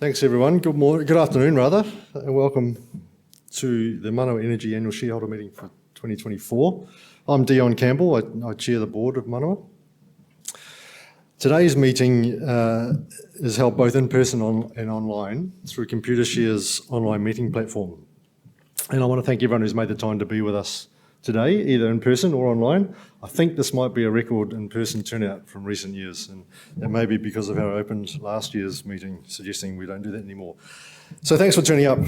Thanks everyone. Good afternoon rather, and welcome to the Manawa Energy Annual Shareholder Meeting for 2024. I'm Dion Campbell, I chair the board of Manawa. Today's meeting is held both in person and online through Computershare's online meeting platform. And I want to thank everyone who's made the time to be with us today, either in person or online. I think this might be a record in-person turnout from recent years, and that may be because of how I opened last year's meeting, suggesting we don't do that anymore. So thanks for turning up.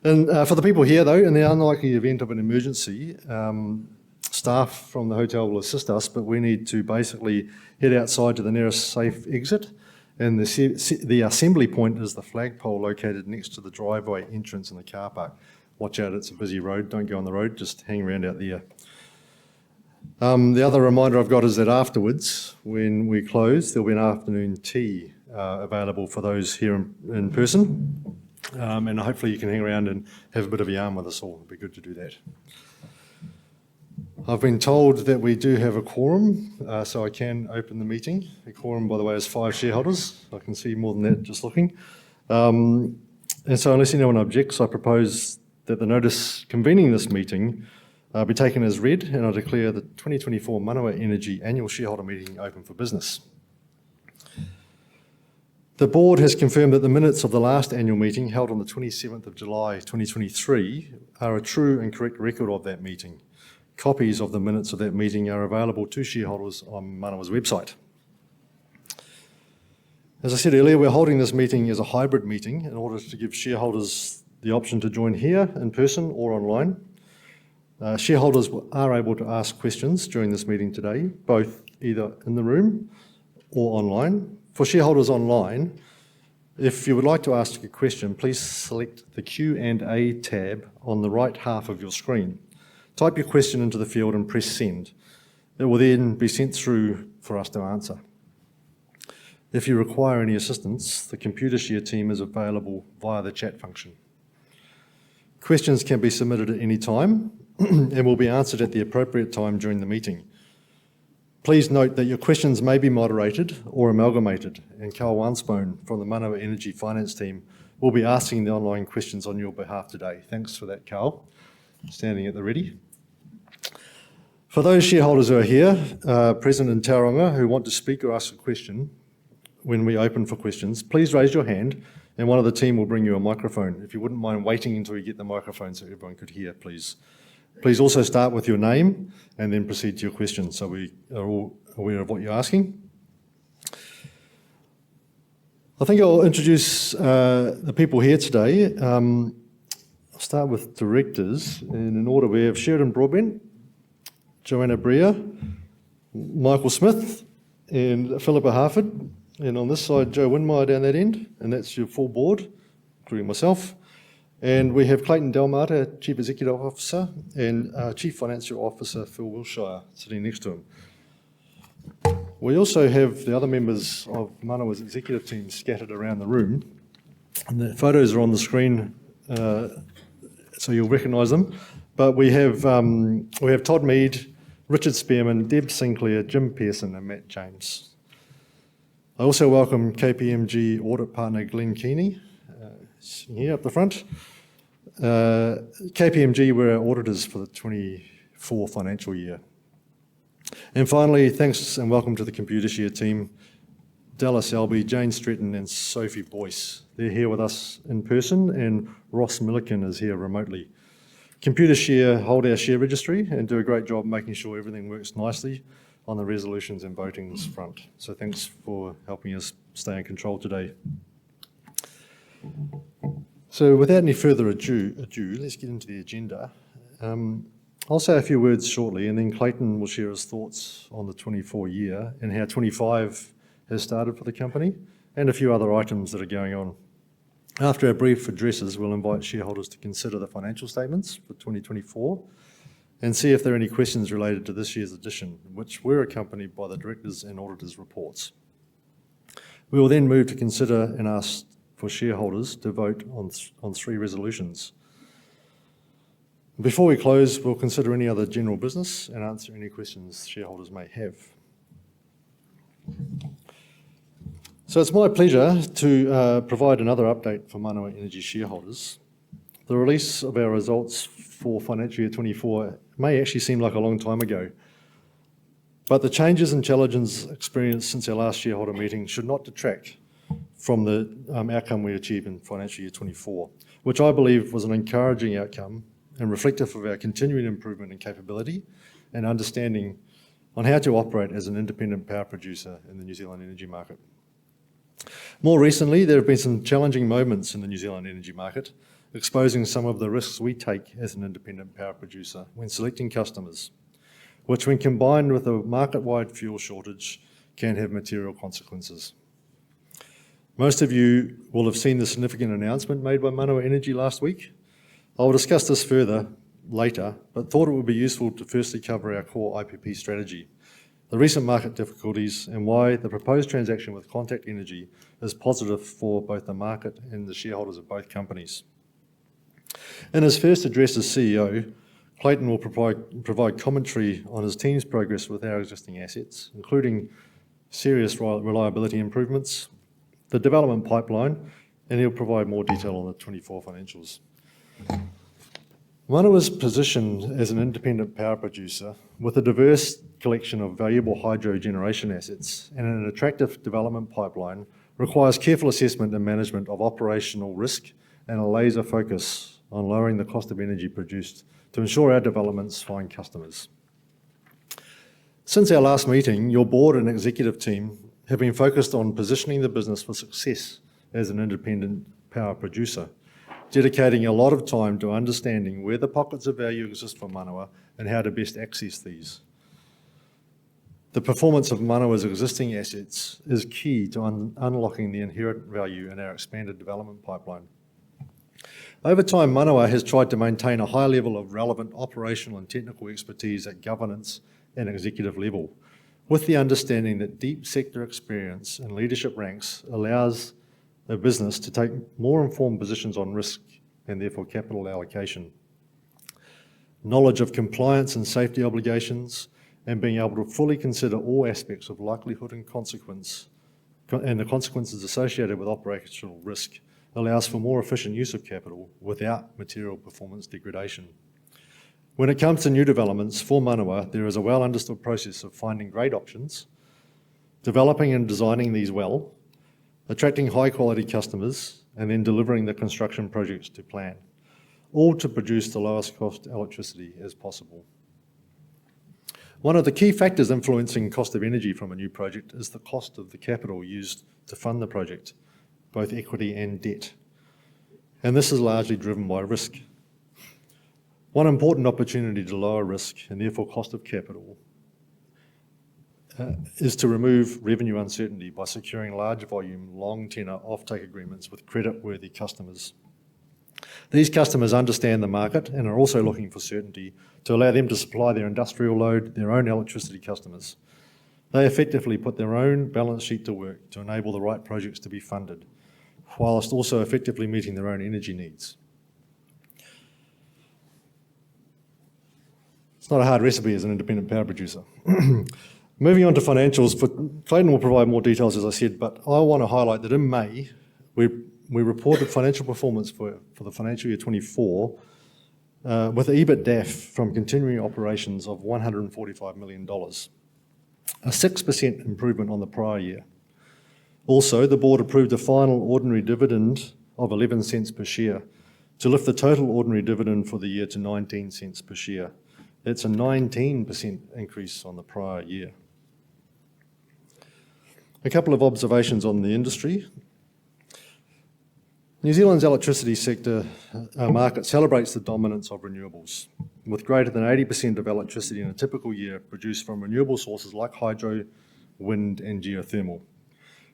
And for the people here though, in the unlikely event of an emergency, staff from the hotel will assist us, but we need to basically head outside to the nearest safe exit. And the assembly point is the flagpole located next to the driveway entrance in the car park. Watch out, it's a busy road, don't go on the road, just hang around out there. The other reminder I've got is that afterwards, when we close, there'll be an afternoon tea available for those here in person. And hopefully you can hang around and have a bit of a yarn with us all. It'd be good to do that. I've been told that we do have a quorum, so I can open the meeting. The quorum, by the way, is 5 shareholders. I can see more than that just looking. And so unless anyone objects, I propose that the notice convening this meeting be taken as read, and I declare the 2024 Manawa Energy Annual Shareholder Meeting open for business. The board has confirmed that the minutes of the last annual meeting held on the 27th of July 2023 are a true and correct record of that meeting. Copies of the minutes of that meeting are available to shareholders on Manawa's website. As I said earlier, we're holding this meeting as a hybrid meeting in order to give shareholders the option to join here in person or online. Shareholders are able to ask questions during this meeting today, both either in the room or online. For shareholders online, if you would like to ask a question, please select the Q&A tab on the right half of your screen. Type your question into the field and press send. It will then be sent through for us to answer. If you require any assistance, the Computershare team is available via the chat function. Questions can be submitted at any time and will be answered at the appropriate time during the meeting. Please note that your questions may be moderated or amalgamated, and Carl Wansbone from the Manawa Energy Finance team will be asking the online questions on your behalf today. Thanks for that, Carl, standing at the ready. For those shareholders who are here, present in Tauranga, who want to speak or ask a question when we open for questions, please raise your hand and one of the team will bring you a microphone. If you wouldn't mind waiting until you get the microphone so everyone could hear, please. Please also start with your name and then proceed to your question so we are all aware of what you're asking. I think I'll introduce the people here today. I'll start with directors, and in order we have Sheridan Broadbent, Joanna Brea, Michael Smith, and Philippa Harford. And on this side, Joe Winmeyer down that end, and that's your full board, including myself. And we have Clayton Delmata, Chief Executive Officer, and Chief Financial Officer, Phil Wilshire, sitting next to him. We also have the other members of Manawa's executive team scattered around the room. And the photos are on the screen, so you'll recognise them. But we have Todd Mead, Richard Spearman, Deb Sinclair, Jim Pearson, and Matt James. I also welcome KPMG Audit Partner Glenn Keeney, here up the front. KPMG were our auditors for the 24 financial year. And finally, thanks and welcome to the Computershare team, Della Selby, Jane Stretton and Sophie Boyce. They're here with us in person, and Ross Milliken is here remotely. Computershare hold our share registry and do a great job making sure everything works nicely on the resolutions and votings front. So thanks for helping us stay in control today. So without any further ado, let's get into the agenda. I'll say a few words shortly, and then Clayton will share his thoughts on the 24 year and how 25 has started for the company, and a few other items that are going on. After our brief addresses, we'll invite shareholders to consider the financial statements for 2024 and see if there are any questions related to this year's edition, which were accompanied by the directors' and auditors' reports. We will then move to consider and ask for shareholders to vote on 3 resolutions. Before we close, we'll consider any other general business and answer any questions shareholders may have. So it's my pleasure to provide another update for Manawa Energy shareholders. The release of our results for financial year 24 may actually seem like a long time ago, but the changes and challenges experienced since our last shareholder meeting should not detract from the outcome we achieved in financial year 24, which I believe was an encouraging outcome and reflective of our continuing improvement in capability and understanding on how to operate as an independent power producer in the New Zealand energy market. More recently, there have been some challenging moments in the New Zealand energy market, exposing some of the risks we take as an independent power producer when selecting customers, which when combined with a market-wide fuel shortage can have material consequences. Most of you will have seen the significant announcement made by Manawa Energy last week. I will discuss this further later, but thought it would be useful to firstly cover our core IPP strategy, the recent market difficulties, and why the proposed transaction with Contact Energy is positive for both the market and the shareholders of both companies. In his first address as CEO, Clayton will provide commentary on his team's progress with our existing assets, including serious reliability improvements, the development pipeline, and he'll provide more detail on the 24 financials. Manawa's position as an independent power producer with a diverse collection of valuable hydro generation assets and an attractive development pipeline requires careful assessment and management of operational risk and a laser focus on lowering the cost of energy produced to ensure our developments find customers. Since our last meeting, your board and executive team have been focused on positioning the business for success as an independent power producer, dedicating a lot of time to understanding where the pockets of value exist for Manawa and how to best access these. The performance of Manawa's existing assets is key to unlocking the inherent value in our expanded development pipeline. Over time, Manawa has tried to maintain a high level of relevant operational and technical expertise at governance and executive level, with the understanding that deep sector experience and leadership ranks allows a business to take more informed positions on risk and therefore capital allocation. Knowledge of compliance and safety obligations and being able to fully consider all aspects of likelihood and consequence and the consequences associated with operational risk allows for more efficient use of capital without material performance degradation. When it comes to new developments for Manawa, there is a well understood process of finding great options, developing and designing these well, attracting high quality customers, and then delivering the construction projects to plan, all to produce the lowest cost electricity as possible. One of the key factors influencing cost of energy from a new project is the cost of the capital used to fund the project, both equity and debt. And this is largely driven by risk. One important opportunity to lower risk and therefore cost of capital is to remove revenue uncertainty by securing large volume, long tenor offtake agreements with credit-worthy customers. These customers understand the market and are also looking for certainty to allow them to supply their industrial load, their own electricity customers. They effectively put their own balance sheet to work to enable the right projects to be funded, whilst also effectively meeting their own energy needs. It's not a hard recipe as an independent power producer. Moving on to financials, Clayton will provide more details, as I said, but I want to highlight that in May, we reported financial performance for the financial year 24 with EBITDAF from continuing operations of $145 million, a 6% improvement on the prior year. Also, the board approved a final ordinary dividend of 11 cents per share to lift the total ordinary dividend for the year to 19 cents per share. It's a 19% increase on the prior year. A couple of observations on the industry. New Zealand's electricity sector market celebrates the dominance of renewables, with greater than 80% of electricity in a typical year produced from renewable sources like hydro, wind and geothermal.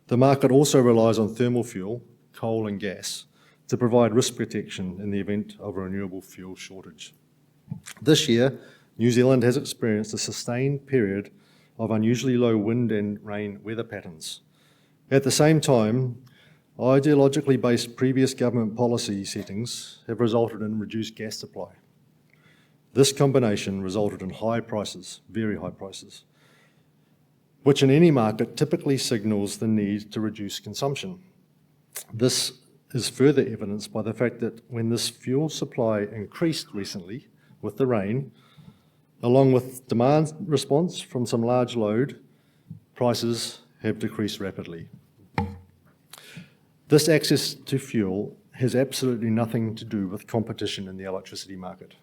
The market also relies on thermal fuel, coal and gas to provide risk protection in the event of a renewable fuel shortage. This year, New Zealand has experienced a sustained period of unusually low wind and rain weather patterns. At the same time, ideologically based previous government policy settings have resulted in reduced gas supply. This combination resulted in high prices, very high prices. which in any market typically signals the need to reduce consumption. This is further evidenced by the fact that when this fuel supply increased recently with the rain, along with demand response from some large load, prices have decreased rapidly. This access to fuel has absolutely nothing to do with competition in the electricity market.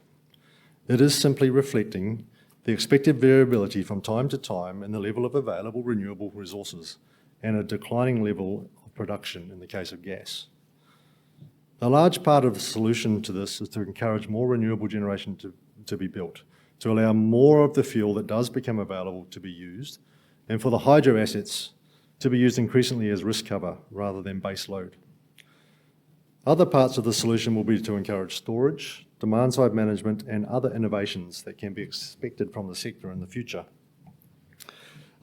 It is simply reflecting the expected variability from time to time in the level of available renewable resources and a declining level of production in the case of gas. A large part of the solution to this is to encourage more renewable generation to be built, to allow more of the fuel that does become available to be used, and for the hydro assets to be used increasingly as risk cover rather than base load. Other parts of the solution will be to encourage storage, demand-side management, and other innovations that can be expected from the sector in the future.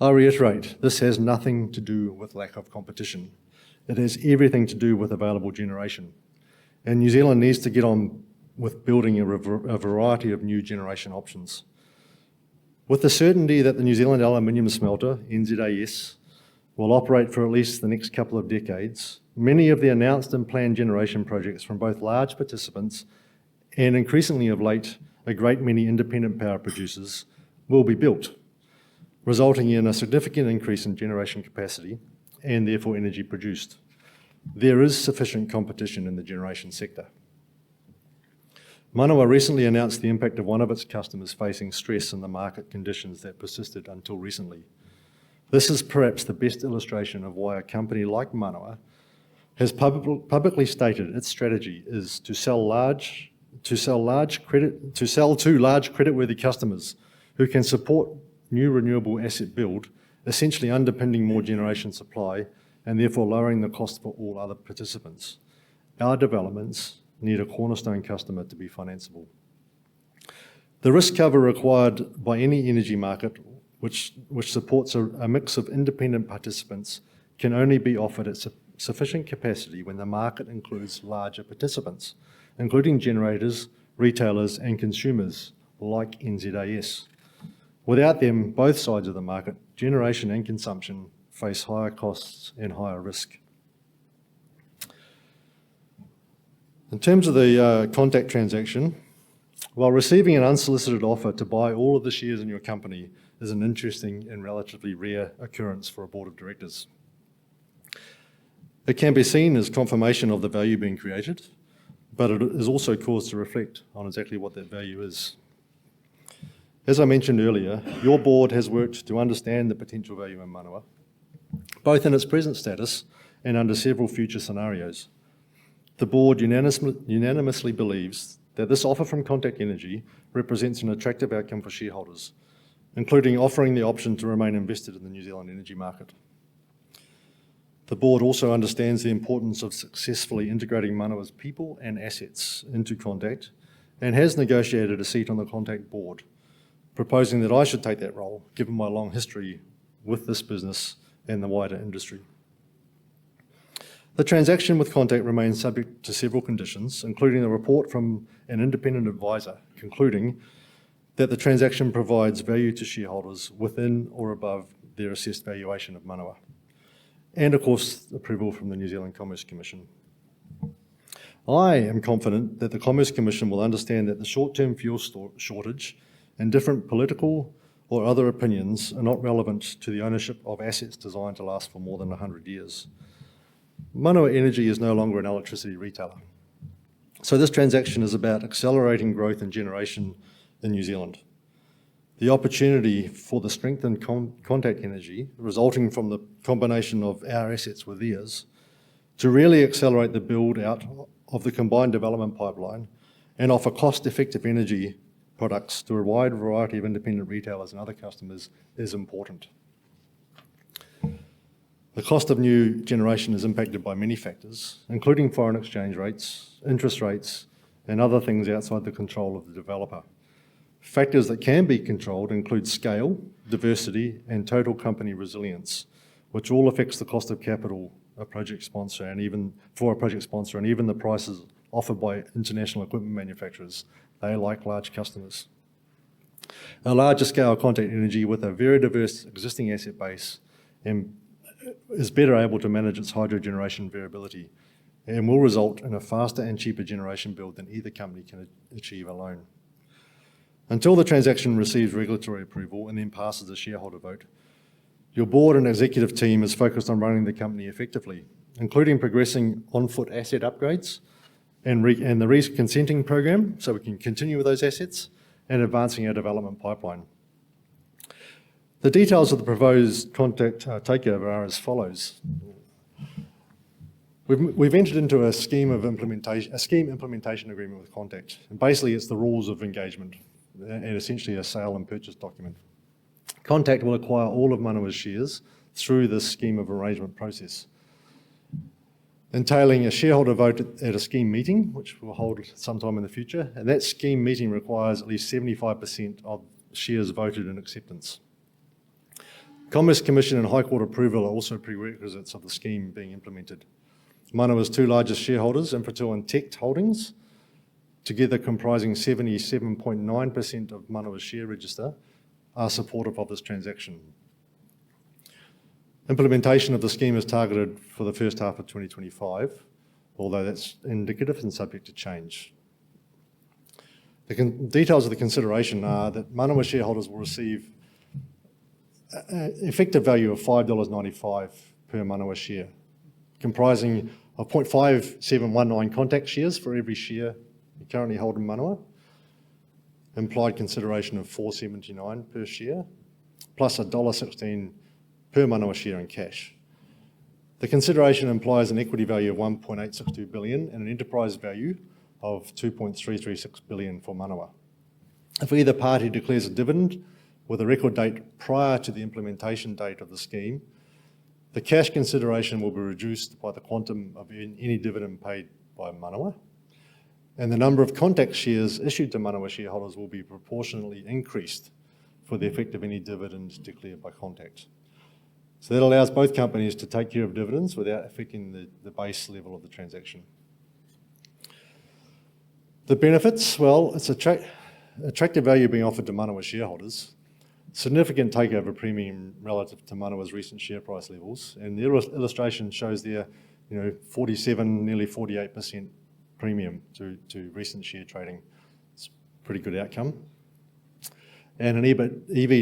I reiterate, this has nothing to do with lack of competition. It has everything to do with available generation. And New Zealand needs to get on with building a variety of new generation options. With the certainty that the New Zealand aluminium smelter, NZAS, will operate for at least the next couple of decades, many of the announced and planned generation projects from both large participants and increasingly of late a great many independent power producers will be built, resulting in a significant increase in generation capacity and therefore energy produced. There is sufficient competition in the generation sector. Manawa recently announced the impact of one of its customers facing stress in the market conditions that persisted until recently. This is perhaps the best illustration of why a company like Manawa has publicly stated its strategy is to sell to large creditworthy customers who can support new renewable asset build, essentially underpinning more generation supply and therefore lowering the cost for all other participants. Our developments need a cornerstone customer to be financeable. The risk cover required by any energy market which supports a mix of independent participants can only be offered at sufficient capacity when the market includes larger participants, including generators, retailers and consumers like NZAS. Without them, both sides of the market, generation and consumption, face higher costs and higher risk. In terms of the Contact transaction, while receiving an unsolicited offer to buy all of the shares in your company is an interesting and relatively rare occurrence for a board of directors. It can be seen as confirmation of the value being created, but it is also cause to reflect on exactly what that value is. As I mentioned earlier, your board has worked to understand the potential value in Manawa, both in its present status and under several future scenarios. The board unanimously believes that this offer from Contact Energy represents an attractive outcome for shareholders, including offering the option to remain invested in the New Zealand energy market. The board also understands the importance of successfully integrating Manawa's people and assets into Contact and has negotiated a seat on the Contact board, proposing that I should take that role, given my long history with this business and the wider industry. The transaction with Contact remains subject to several conditions, including a report from an independent advisor concluding that the transaction provides value to shareholders within or above their assessed valuation of Manawa, and of course approval from the New Zealand Commerce Commission. I am confident that the Commerce Commission will understand that the short-term fuel shortage and different political or other opinions are not relevant to the ownership of assets designed to last for more than 100 years. Manawa Energy is no longer an electricity retailer. So this transaction is about accelerating growth and generation in New Zealand. The opportunity for the strengthened Contact Energy, resulting from the combination of our assets with theirs, to really accelerate the build out of the combined development pipeline and offer cost-effective energy products to a wide variety of independent retailers and other customers is important. The cost of new generation is impacted by many factors, including foreign exchange rates, interest rates, and other things outside the control of the developer. Factors that can be controlled include scale, diversity, and total company resilience, which all affects the cost of capital a project sponsor and even the prices offered by international equipment manufacturers. They like large customers. A larger scale Contact Energy with a very diverse existing asset base and is better able to manage its hydro generation variability and will result in a faster and cheaper generation build than either company can achieve alone. Until the transaction receives regulatory approval and then passes a shareholder vote, your board and executive team is focused on running the company effectively, including progressing on-foot asset upgrades and the re-consenting program so we can continue with those assets and advancing our development pipeline. The details of the proposed Contact takeover are as follows. We've entered into a scheme implementation agreement with Contact, and basically it's the rules of engagement and essentially a sale and purchase document. Contact will acquire all of Manawa's shares through this scheme of arrangement process, entailing a shareholder vote at a scheme meeting, which we'll hold sometime in the future, and that scheme meeting requires at least 75% of shares voted in acceptance. Commerce Commission and High Court approval are also prerequisites of the scheme being implemented. Manawa's two largest shareholders, Infratil and Tect Holdings, together comprising 77.9% of Manawa's share register, are supportive of this transaction. Implementation of the scheme is targeted for the first half of 2025, although that's indicative and subject to change. The details of the consideration are that Manawa shareholders will receive an effective value of $5.95 per Manawa share, comprising of 0.5719 Contact shares for every share you currently hold in Manawa, implied consideration of $4.79 per share, plus $1.16 per Manawa share in cash. The consideration implies an equity value of $1.862 billion and an enterprise value of $2.336 billion for Manawa. If either party declares a dividend with a record date prior to the implementation date of the scheme, the cash consideration will be reduced by the quantum of any dividend paid by Manawa, and the number of Contact shares issued to Manawa shareholders will be proportionally increased for the effect of any dividend declared by Contact. So that allows both companies to take care of dividends without affecting the base level of the transaction. The benefits, well, it's attractive value being offered to Manawa shareholders, significant takeover premium relative to Manawa's recent share price levels, and the illustration shows there, 47, nearly 48% premium to recent share trading. It's a pretty good outcome. And an EV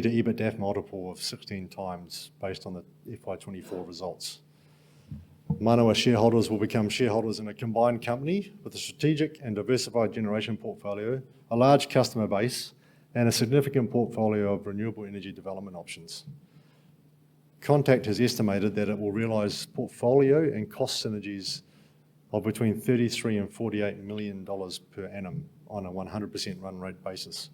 to EBITDAF multiple of 16 times based on the FY24 results. Manawa shareholders will become shareholders in a combined company with a strategic and diversified generation portfolio, a large customer base, and a significant portfolio of renewable energy development options. Contact has estimated that it will realise portfolio and cost synergies of between $33 and $48 million per annum on a 100% run rate basis,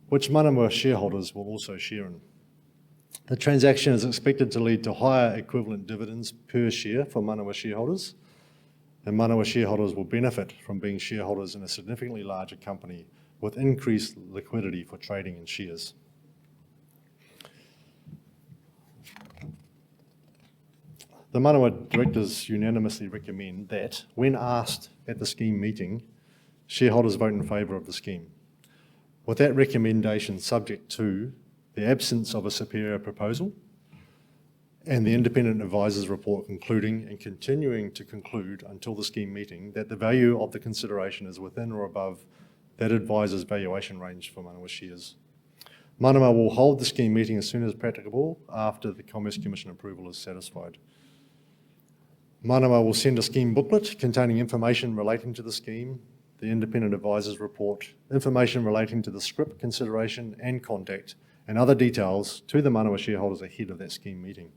which Manawa shareholders will also share in. The transaction is expected to lead to higher equivalent dividends per share for Manawa shareholders, and Manawa shareholders will benefit from being shareholders in a significantly larger company with increased liquidity for trading in shares. The Manawa directors unanimously recommend that, when asked at the scheme meeting, shareholders vote in favour of the scheme, with that recommendation subject to the absence of a superior proposal and the independent advisor's report concluding and continuing to conclude until the scheme meeting that the value of the consideration is within or above that advisor's valuation range for Manawa shares. Manawa will hold the scheme meeting as soon as practicable after the Commerce Commission approval is satisfied. Manawa will send a scheme booklet containing information relating to the scheme, the independent advisor's report, information relating to the scrip consideration and Contact, and other details to the Manawa shareholders ahead of that scheme meeting.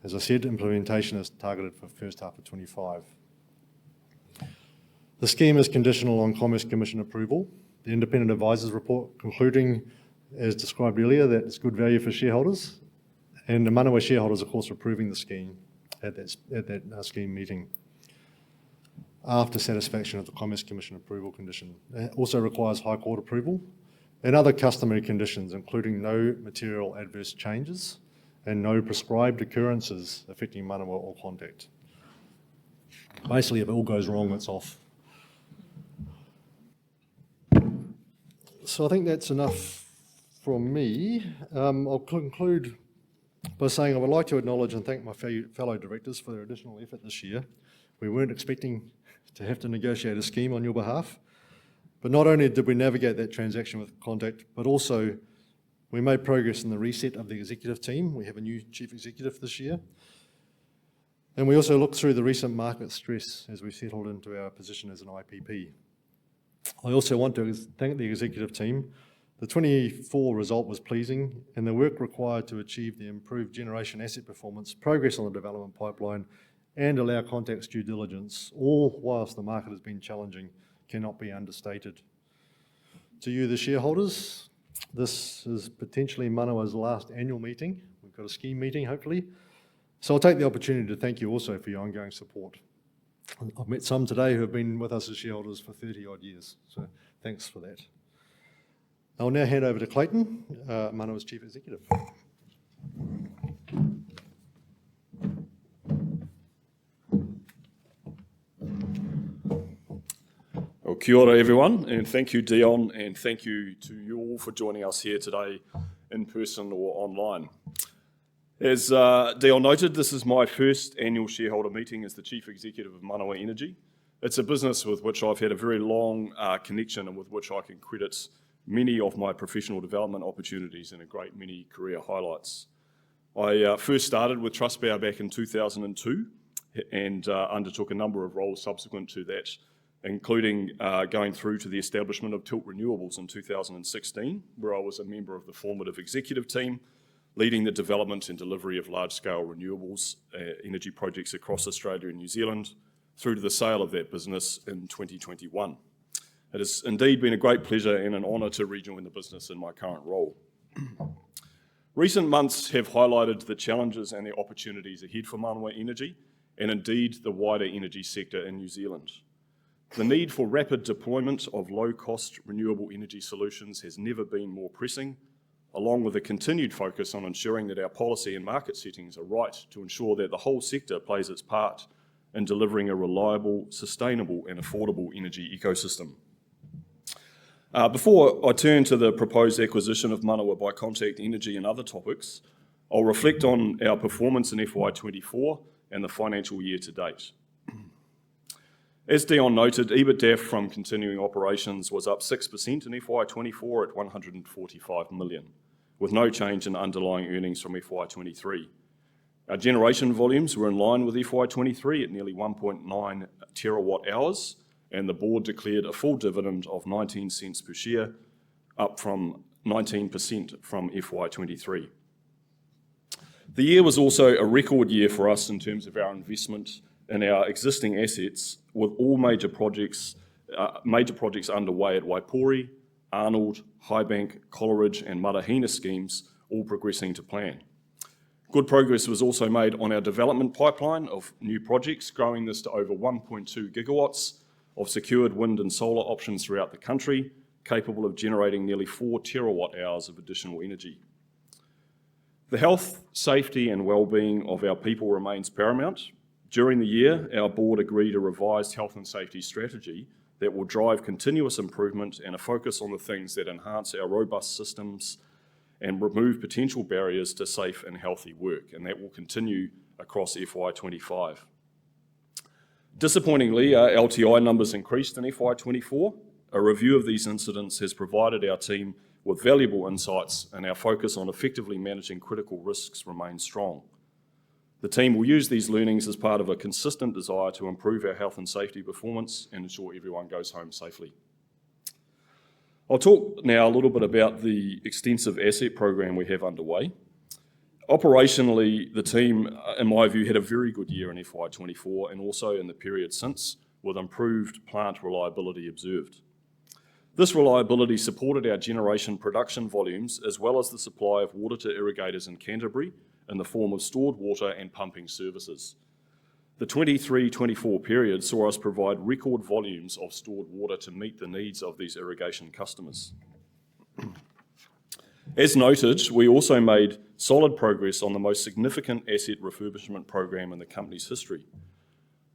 As I said, implementation is targeted for first half of 25. The scheme is conditional on Commerce Commission approval. The independent advisor's report concluding, as described earlier, that it's good value for shareholders, and the Manawa shareholders, of course, approving the scheme at that scheme meeting after satisfaction of the Commerce Commission approval condition. It also requires High Court approval and other customary conditions, including no material adverse changes and no prescribed occurrences affecting Manawa or Contact. Basically, if it all goes wrong, it's off. So I think that's enough from me. I'll conclude by saying I would like to acknowledge and thank my fellow directors for their additional effort this year. We weren't expecting to have to negotiate a scheme on your behalf, but not only did we navigate that transaction with Contact, but also we made progress in the reset of the executive team. We have a new chief executive this year. And we also looked through the recent market stress as we settled into our position as an IPP. I also want to thank the executive team. The 24 result was pleasing, and the work required to achieve the improved generation asset performance, progress on the development pipeline, and allow Contact's due diligence, all whilst the market has been challenging, cannot be understated. To you, the shareholders, this is potentially Manawa's last annual meeting. We've got a scheme meeting, hopefully. So I'll take the opportunity to thank you also for your ongoing support. I've met some today who have been with us as shareholders for 30 odd years, so thanks for that. I'll now hand over to Clayton, Manawa's Chief Executive. Well, kia ora everyone, and thank you Dion, and thank you to you all for joining us here today in person or online. As Dion noted, this is my first annual shareholder meeting as the Chief Executive of Manawa Energy. It's a business with which I've had a very long connection and with which I can credit many of my professional development opportunities and a great many career highlights. I first started with Trustpower back in 2002 and undertook a number of roles subsequent to that, including going through to the establishment of Tilt Renewables in 2016, where I was a member of the formative executive team, leading the development and delivery of large-scale renewables energy projects across Australia and New Zealand, through to the sale of that business in 2021. It has indeed been a great pleasure and an honour to rejoin the business in my current role. Recent months have highlighted the challenges and the opportunities ahead for Manawa Energy, and indeed the wider energy sector in New Zealand. The need for rapid deployment of low-cost renewable energy solutions has never been more pressing, along with a continued focus on ensuring that our policy and market settings are right to ensure that the whole sector plays its part in delivering a reliable, sustainable and affordable energy ecosystem. Before I turn to the proposed acquisition of Manawa by Contact Energy and other topics, I'll reflect on our performance in FY24 and the financial year to date. As Dion noted, EBITDA from continuing operations was up 6% in FY24 at 145 million, with no change in underlying earnings from FY23. Our generation volumes were in line with FY23 at nearly 1.9 terawatt hours, and the board declared a full dividend of 19 cents per share, up from 19% from FY23. The year was also a record year for us in terms of our investment in our existing assets, with all major projects underway at Waipori, Arnold, Highbank, Coleridge and Matahina schemes, all progressing to plan. Good progress was also made on our development pipeline of new projects, growing this to over 1.2 gigawatts of secured wind and solar options throughout the country, capable of generating nearly 4 terawatt hours of additional energy. The health, safety and well-being of our people remains paramount. During the year, our board agreed a revised health and safety strategy that will drive continuous improvement and a focus on the things that enhance our robust systems and remove potential barriers to safe and healthy work, and that will continue across FY25. Disappointingly, our LTI numbers increased in FY24. A review of these incidents has provided our team with valuable insights, and our focus on effectively managing critical risks remains strong. The team will use these learnings as part of a consistent desire to improve our health and safety performance and ensure everyone goes home safely. I'll talk now a little bit about the extensive asset program we have underway. Operationally, the team, in my view, had a very good year in FY24 and also in the period since, with improved plant reliability observed. This reliability supported our generation production volumes as well as the supply of water to irrigators in Canterbury in the form of stored water and pumping services. The 23-24 period saw us provide record volumes of stored water to meet the needs of these irrigation customers. As noted, we also made solid progress on the most significant asset refurbishment program in the company's history.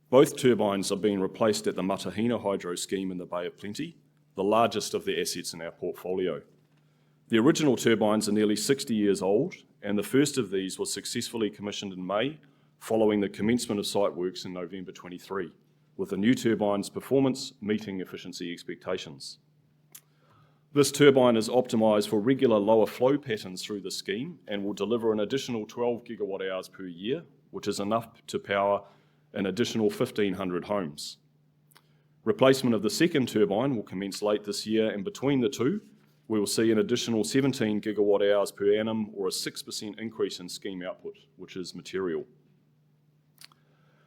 Both turbines are being replaced at the Matahina hydro scheme in the Bay of Plenty, the largest of the assets in our portfolio. The original turbines are nearly 60 years old, and the first of these was successfully commissioned in May, following the commencement of site works in November 23, with the new turbine's performance meeting efficiency expectations. This turbine is optimised for regular lower flow patterns through the scheme and will deliver an additional 12 gigawatt hours per year, which is enough to power an additional 1,500 homes. Replacement of the second turbine will commence late this year, and between the two, we will see an additional 17 gigawatt hours per annum, or a 6% increase in scheme output, which is material.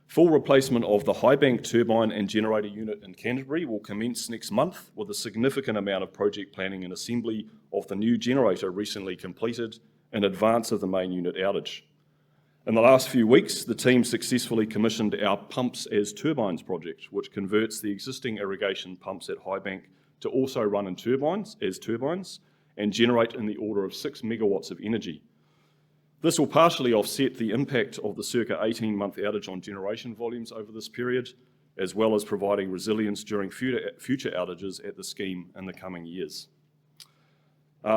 Full replacement of the Highbank turbine and generator unit in Canterbury will commence next month, with a significant amount of project planning and assembly of the new generator recently completed in advance of the main unit outage. In the last few weeks, the team successfully commissioned our Pumps as Turbines project, which converts the existing irrigation pumps at Highbank to also run in turbines and generate in the order of 6 megawatts of energy. This will partially offset the impact of the circa 18-month outage on generation volumes over this period, as well as providing resilience during future outages at the scheme in the coming years.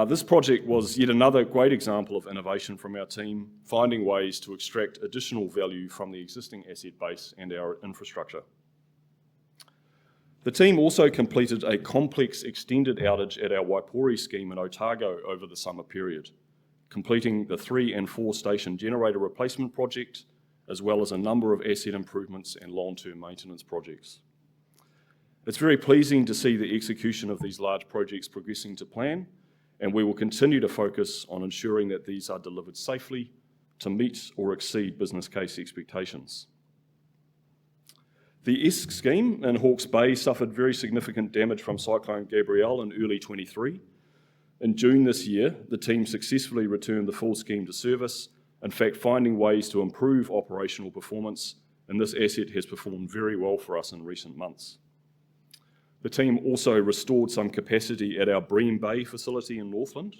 This project was yet another great example of innovation from our team, finding ways to extract additional value from the existing asset base and our infrastructure. The team also completed a complex extended outage at our Waipori scheme in Otago over the summer period, completing the 3 and 4 station generator replacement project, as well as a number of asset improvements and long-term maintenance projects. It's very pleasing to see the execution of these large projects progressing to plan, and we will continue to focus on ensuring that these are delivered safely to meet or exceed business case expectations. The Esk scheme in Hawke's Bay suffered very significant damage from Cyclone Gabrielle in early 23. In June this year, the team successfully returned the full scheme to service, in fact finding ways to improve operational performance, and this asset has performed very well for us in recent months. The team also restored some capacity at our Bream Bay facility in Northland,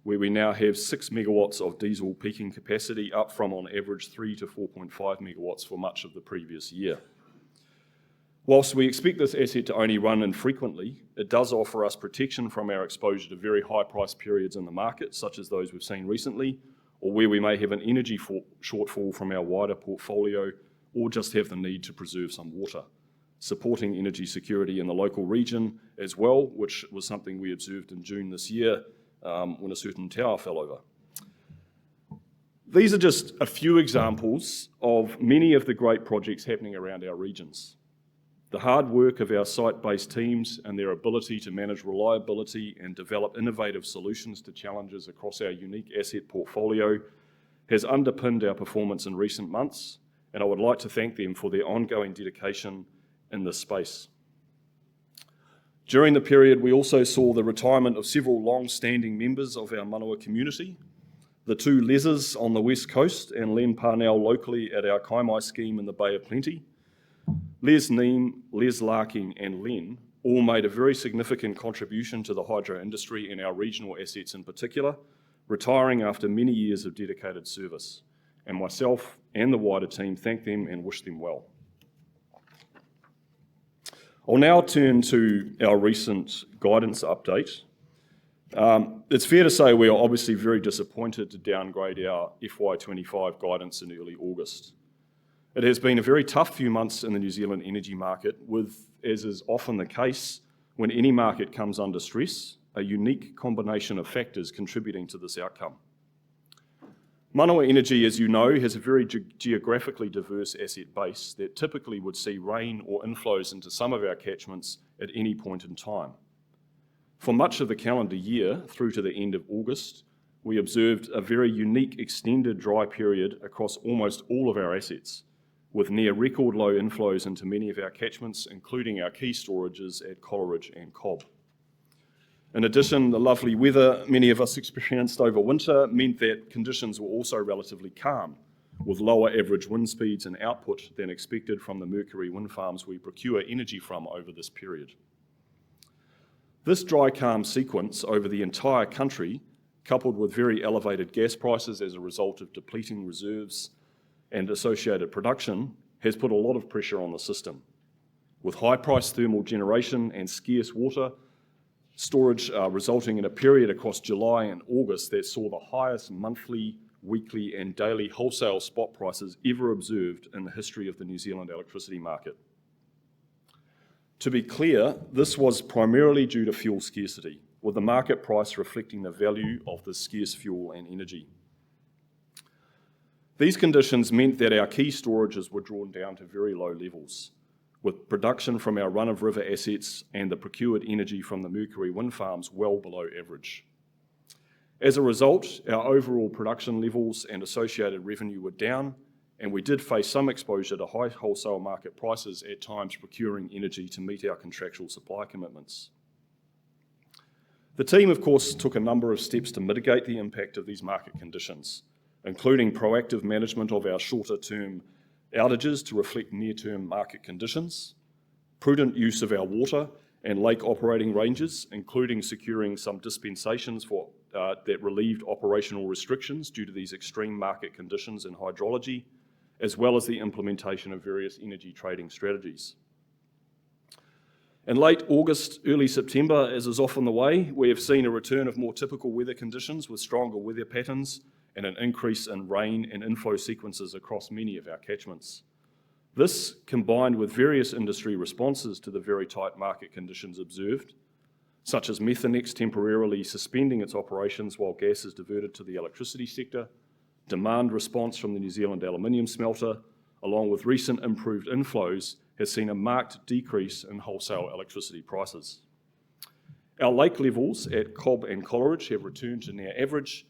where we now have 6 megawatts of diesel peaking capacity, up from on average 3 to 4.5 megawatts for much of the previous year. Whilst we expect this asset to only run infrequently, it does offer us protection from our exposure to very high price periods in the market, such as those we've seen recently, or where we may have an energy shortfall from our wider portfolio, or just have the need to preserve some water, supporting energy security in the local region as well, which was something we observed in June this year when a certain tower fell over. These are just a few examples of many of the great projects happening around our regions. The hard work of our site-based teams and their ability to manage reliability and develop innovative solutions to challenges across our unique asset portfolio has underpinned our performance in recent months, and I would like to thank them for their ongoing dedication in this space. During the period, we also saw the retirement of several long-standing members of our Manawa community, the 2 Lesers on the west coast and Len Parnell locally at our Kaimai scheme in the Bay of Plenty. Les Neem, Les Larking and Len all made a very significant contribution to the hydro industry and our regional assets in particular, retiring after many years of dedicated service. And myself and the wider team thank them and wish them well. I'll now turn to our recent guidance update. It's fair to say we are obviously very disappointed to downgrade our FY25 guidance in early August. It has been a very tough few months in the New Zealand energy market, with, as is often the case, when any market comes under stress, a unique combination of factors contributing to this outcome. Manawa Energy, as you know, has a very geographically diverse asset base that typically would see rain or inflows into some of our catchments at any point in time. For much of the calendar year, through to the end of August, we observed a very unique extended dry period across almost all of our assets, with near record low inflows into many of our catchments, including our key storages at Coleridge and Cobb. In addition, the lovely weather many of us experienced over winter meant that conditions were also relatively calm, with lower average wind speeds and output than expected from the Mercury wind farms we procure energy from over this period. This dry calm sequence over the entire country, coupled with very elevated gas prices as a result of depleting reserves and associated production, has put a lot of pressure on the system. With high-priced thermal generation and scarce water, storage, resulting in a period across July and August that saw the highest monthly, weekly and daily wholesale spot prices ever observed in the history of the New Zealand electricity market. To be clear, this was primarily due to fuel scarcity, with the market price reflecting the value of the scarce fuel and energy. These conditions meant that our key storages were drawn down to very low levels, with production from our run-of-river assets and the procured energy from the Mercury wind farms well below average. As a result, our overall production levels and associated revenue were down, and we did face some exposure to high wholesale market prices at times procuring energy to meet our contractual supply commitments. The team, of course, took a number of steps to mitigate the impact of these market conditions, including proactive management of our shorter-term outages to reflect near-term market conditions, prudent use of our water and lake operating ranges, including securing some dispensations that relieved operational restrictions due to these extreme market conditions in hydrology, as well as the implementation of various energy trading strategies. In late August, early September, as is often the way, we have seen a return of more typical weather conditions with stronger weather patterns and an increase in rain and inflow sequences across many of our catchments. This, combined with various industry responses to the very tight market conditions observed, such as Methanex temporarily suspending its operations while gas is diverted to the electricity sector, demand response from the New Zealand aluminium smelter, along with recent improved inflows, has seen a marked decrease in wholesale electricity prices. Our lake levels at Cobb and Coleridge have returned to near average,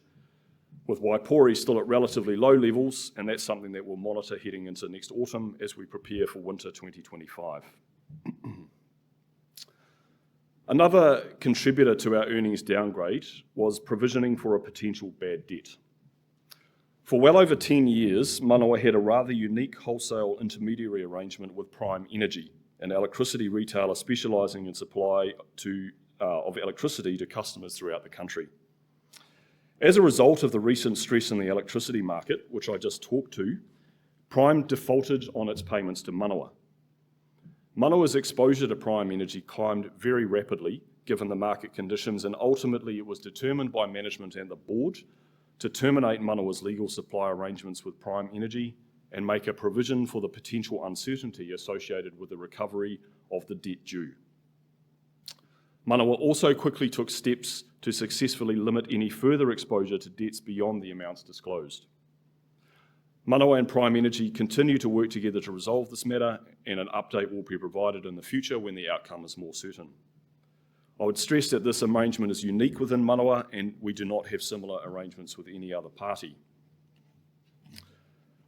with Waipori still at relatively low levels, and that's something that we'll monitor heading into next autumn as we prepare for winter 2025. Another contributor to our earnings downgrade was provisioning for a potential bad debt. For well over 10 years, Manawa had a rather unique wholesale intermediary arrangement with Prime Energy, an electricity retailer specialising in supply of electricity to customers throughout the country. As a result of the recent stress in the electricity market, which I just talked to, Prime defaulted on its payments to Manawa. Manawa's exposure to Prime Energy climbed very rapidly given the market conditions, and ultimately it was determined by management and the board to terminate Manawa's legal supply arrangements with Prime Energy and make a provision for the potential uncertainty associated with the recovery of the debt due. Manawa also quickly took steps to successfully limit any further exposure to debts beyond the amounts disclosed. Manawa and Prime Energy continue to work together to resolve this matter, and an update will be provided in the future when the outcome is more certain. I would stress that this arrangement is unique within Manawa, and we do not have similar arrangements with any other party.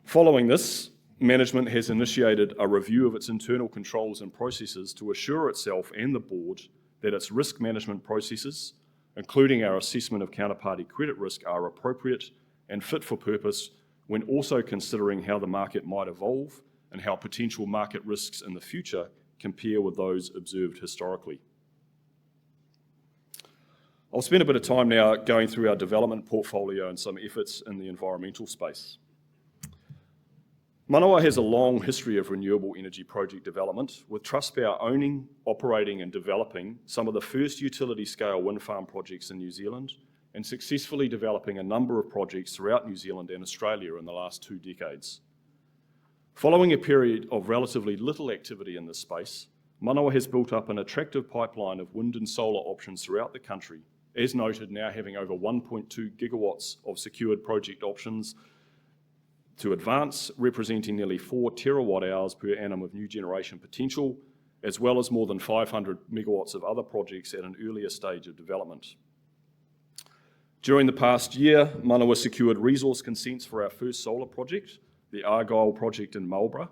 Following this, management has initiated a review of its internal controls and processes to assure itself and the board that its risk management processes, including our assessment of counterparty credit risk, are appropriate and fit for purpose when also considering how the market might evolve and how potential market risks in the future compare with those observed historically. I'll spend a bit of time now going through our development portfolio and some efforts in the environmental space. Manawa has a long history of renewable energy project development, with Trustpower owning, operating and developing some of the first utility-scale wind farm projects in New Zealand and successfully developing a number of projects throughout New Zealand and Australia in the last 2 decades. Following a period of relatively little activity in this space, Manawa has built up an attractive pipeline of wind and solar options throughout the country, as noted, now having over 1.2 gigawatts of secured project options to advance, representing nearly 4 terawatt hours per annum of new generation potential, as well as more than 500 megawatts of other projects at an earlier stage of development. During the past year, Manawa secured resource consents for our first solar project, the Argyle project in Marlborough.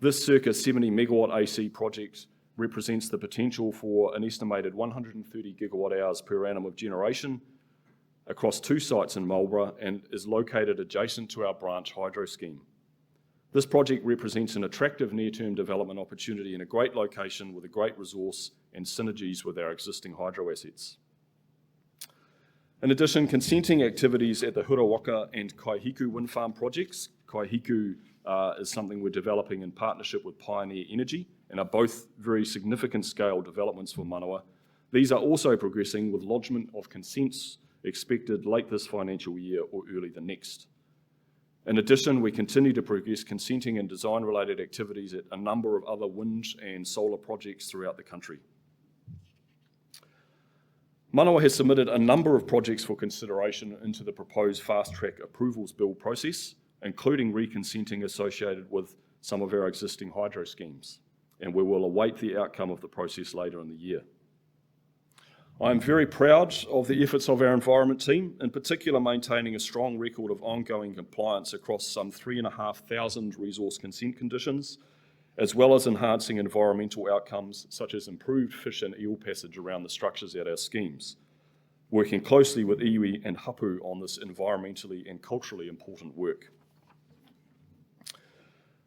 This circa 70 megawatt AC project represents the potential for an estimated 130 gigawatt hours per annum of generation across 2 sites in Marlborough and is located adjacent to our branch hydro scheme. This project represents an attractive near-term development opportunity in a great location with a great resource and synergies with our existing hydro assets. In addition, consenting activities at the Hurawaka and Kaihiku wind farm projects. Kaihiku is something we're developing in partnership with Pioneer Energy and are both very significant scale developments for Manawa. These are also progressing with lodgement of consents expected late this financial year or early the next. In addition, we continue to progress consenting and design-related activities at a number of other wind and solar projects throughout the country. Manawa has submitted a number of projects for consideration into the proposed fast-track approvals bill process, including reconsenting associated with some of our existing hydro schemes, and we will await the outcome of the process later in the year. I am very proud of the efforts of our environment team, in particular maintaining a strong record of ongoing compliance across some 3,500 resource consent conditions, as well as enhancing environmental outcomes such as improved fish and eel passage around the structures at our schemes, working closely with iwi and hapu on this environmentally and culturally important work.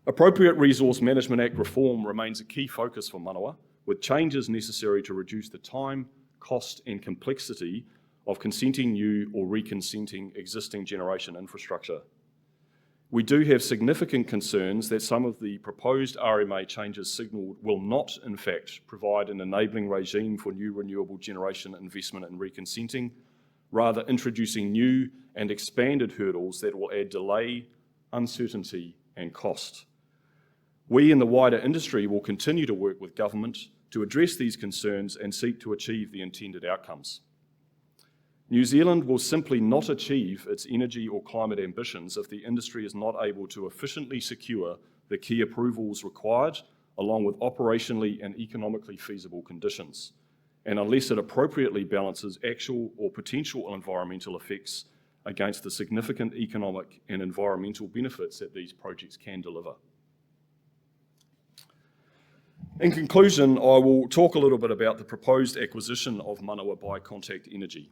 Appropriate Resource Management Act reform remains a key focus for Manawa, with changes necessary to reduce the time, cost and complexity of consenting new or reconsenting existing generation infrastructure. We do have significant concerns that some of the proposed RMA changes signalled will not, in fact, provide an enabling regime for new renewable generation investment and reconsenting, rather introducing new and expanded hurdles that will add delay, uncertainty and cost. We in the wider industry will continue to work with government to address these concerns and seek to achieve the intended outcomes. New Zealand will simply not achieve its energy or climate ambitions if the industry is not able to efficiently secure the key approvals required, along with operationally and economically feasible conditions, and unless it appropriately balances actual or potential environmental effects against the significant economic and environmental benefits that these projects can deliver. In conclusion, I will talk a little bit about the proposed acquisition of Manawa by Contact Energy.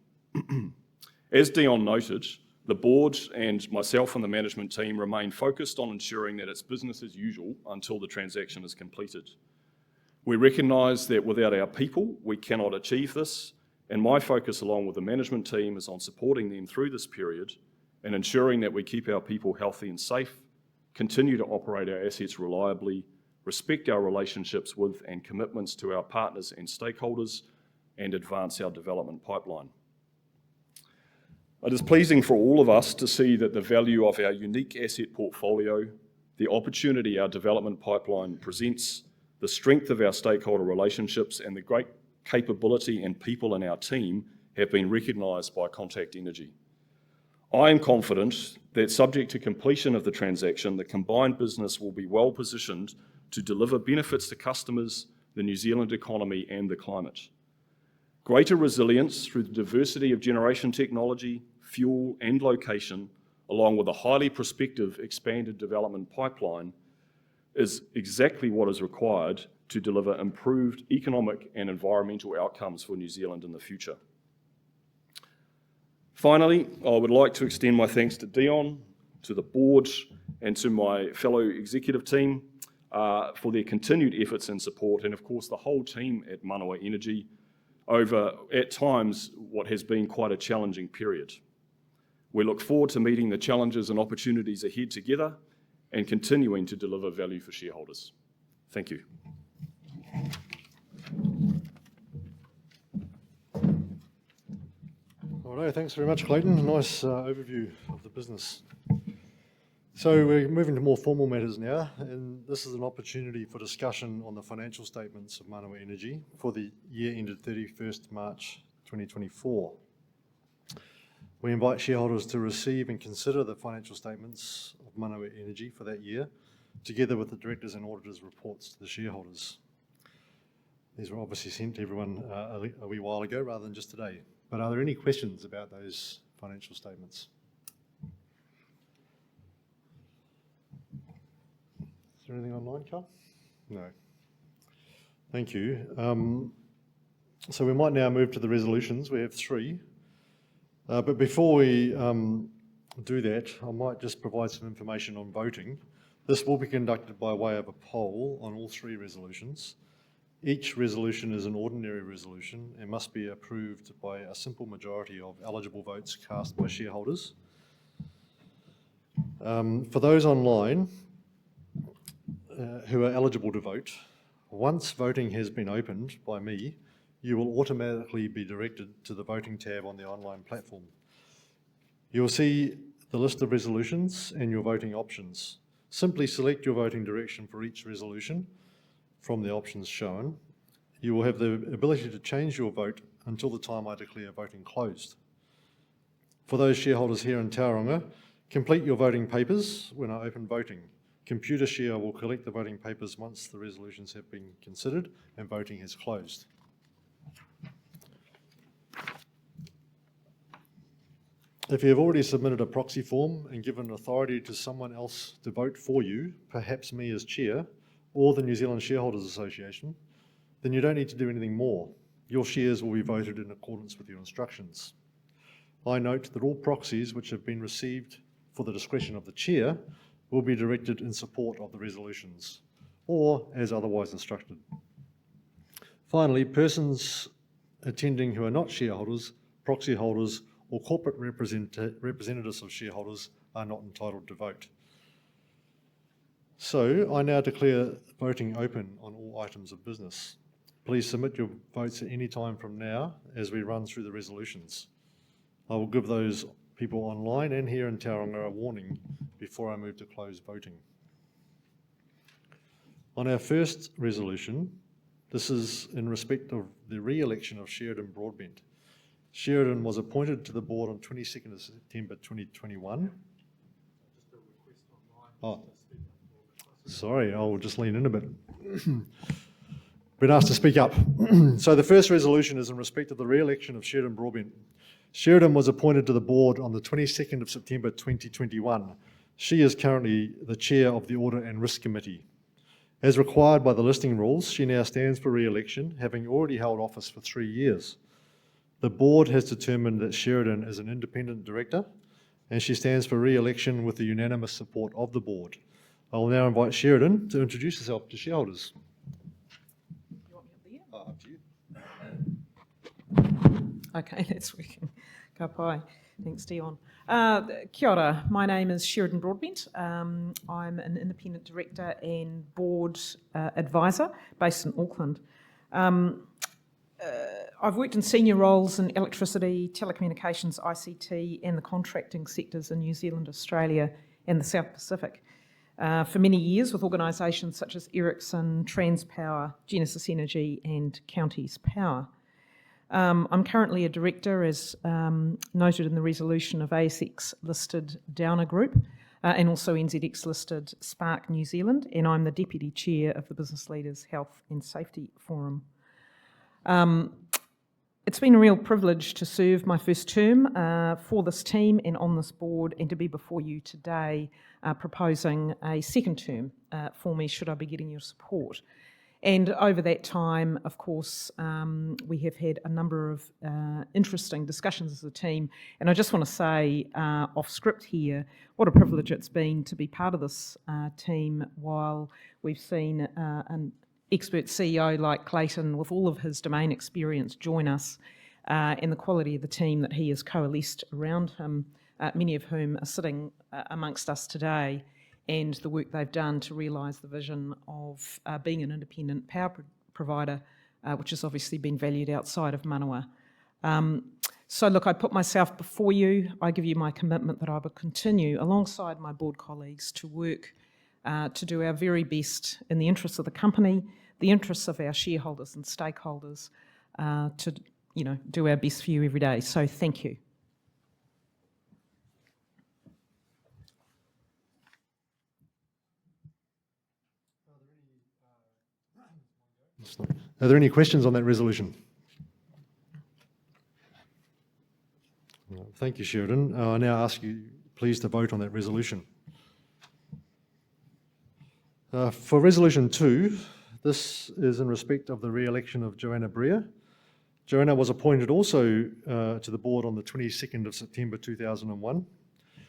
As Dion noted, the board and myself and the management team remain focused on ensuring that it's business as usual until the transaction is completed. We recognise that without our people, we cannot achieve this, and my focus along with the management team is on supporting them through this period and ensuring that we keep our people healthy and safe, continue to operate our assets reliably, respect our relationships with and commitments to our partners and stakeholders, and advance our development pipeline. It is pleasing for all of us to see that the value of our unique asset portfolio, the opportunity our development pipeline presents, the strength of our stakeholder relationships, and the great capability and people in our team have been recognised by Contact Energy. I am confident that subject to completion of the transaction, the combined business will be well positioned to deliver benefits to customers, the New Zealand economy and the climate. Greater resilience through the diversity of generation technology, fuel and location, along with a highly prospective expanded development pipeline, is exactly what is required to deliver improved economic and environmental outcomes for New Zealand in the future. Finally, I would like to extend my thanks to Dion, to the board and to my fellow executive team for their continued efforts and support, and of course the whole team at Manawa Energy over, at times, what has been quite a challenging period. We look forward to meeting the challenges and opportunities ahead together and continuing to deliver value for shareholders. Thank you. All right, thanks very much, Clayton. A nice overview of the business. So we're moving to more formal matters now, and this is an opportunity for discussion on the financial statements of Manawa Energy for the year ended 31st March 2024. We invite shareholders to receive and consider the financial statements of Manawa Energy for that year, together with the directors and auditors' reports to the shareholders. These were obviously sent to everyone a wee while ago rather than just today. But are there any questions about those financial statements? Is there anything online, Carl? No. Thank you. So we might now move to the resolutions. We have 3. But before we do that, I might just provide some information on voting. This will be conducted by way of a poll on all 3 resolutions. Each resolution is an ordinary resolution and must be approved by a simple majority of eligible votes cast by shareholders. For those online who are eligible to vote, once voting has been opened by me, you will automatically be directed to the voting tab on the online platform. You will see the list of resolutions and your voting options. Simply select your voting direction for each resolution from the options shown. You will have the ability to change your vote until the time I declare voting closed. For those shareholders here in Tauranga, complete your voting papers when I open voting. Computershare will collect the voting papers once the resolutions have been considered and voting has closed. If you have already submitted a proxy form and given authority to someone else to vote for you, perhaps me as chair, or the New Zealand Shareholders Association, then you don't need to do anything more. Your shares will be voted in accordance with your instructions. I note that all proxies which have been received for the discretion of the chair will be directed in support of the resolutions, or as otherwise instructed. Finally, persons attending who are not shareholders, proxy holders, or corporate representatives of shareholders are not entitled to vote. So I now declare voting open on all items of business. Please submit your votes at any time from now as we run through the resolutions. I will give those people online and here in Tauranga a warning before I move to close voting. On our first resolution, this is in respect of the re-election of Sheridan Broadbent. Sheridan was appointed to the board on 22nd of September 2021. Oh, sorry, I'll just lean in a bit. Been asked to speak up. So the first resolution is in respect of the re-election of Sheridan Broadbent. Sheridan was appointed to the board on the 22nd of September 2021. She is currently the chair of the Audit and Risk Committee. As required by the listing rules, she now stands for re-election, having already held office for 3 years. The board has determined that Sheridan is an independent director and she stands for re-election with the unanimous support of the board. I will now invite Sheridan to introduce herself to shareholders. You want me up there? Up to you. Okay, that's working. Ka pai. Thanks, Dion. Kia ora. My name is Sheridan Broadbent. I'm an independent director and board advisor based in Auckland. I've worked in senior roles in electricity, telecommunications, ICT and the contracting sectors in New Zealand, Australia and the South Pacific for many years with organisations such as Ericsson, Transpower, Genesis Energy and Counties Power. I'm currently a director, as noted in the resolution, of ASX-listed Downer Group and also NZX-listed Spark New Zealand, and I'm the deputy chair of the Business Leaders Health and Safety Forum. It's been a real privilege to serve my first term for this team and on this board, and to be before you today proposing a second term for me should I be getting your support. And over that time, of course, we have had a number of interesting discussions as a team, and I just want to say off script here, what a privilege it's been to be part of this team while we've seen an expert CEO like Clayton with all of his domain experience join us and the quality of the team that he has coalesced around him, many of whom are sitting amongst us today, and the work they've done to realise the vision of being an independent power provider, which has obviously been valued outside of Manawa. So look, I put myself before you. I give you my commitment that I will continue alongside my board colleagues to work to do our very best in the interests of the company, the interests of our shareholders and stakeholders, to do our best for you every day. So thank you. Are there any questions on that resolution? Thank you, Sheridan. I now ask you please to vote on that resolution. For resolution 2, this is in respect of the re-election of Joanna Brea. Joanna was appointed also to the board on the 22nd of September 2001.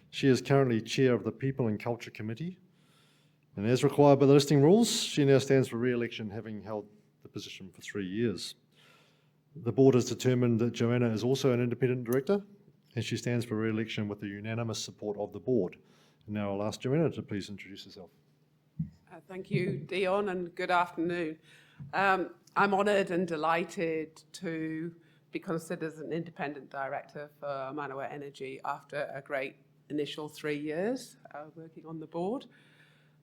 She is currently chair of the People and Culture Committee, and as required by the listing rules, she now stands for re-election, having held the position for 3 years. The board has determined that Joanna is also an independent director, and she stands for re-election with the unanimous support of the board. And now I'll ask Joanna to please introduce herself. Thank you, Dion, and good afternoon. I'm honoured and delighted to be considered as an independent director for Manawa Energy after a great initial 3 years working on the board.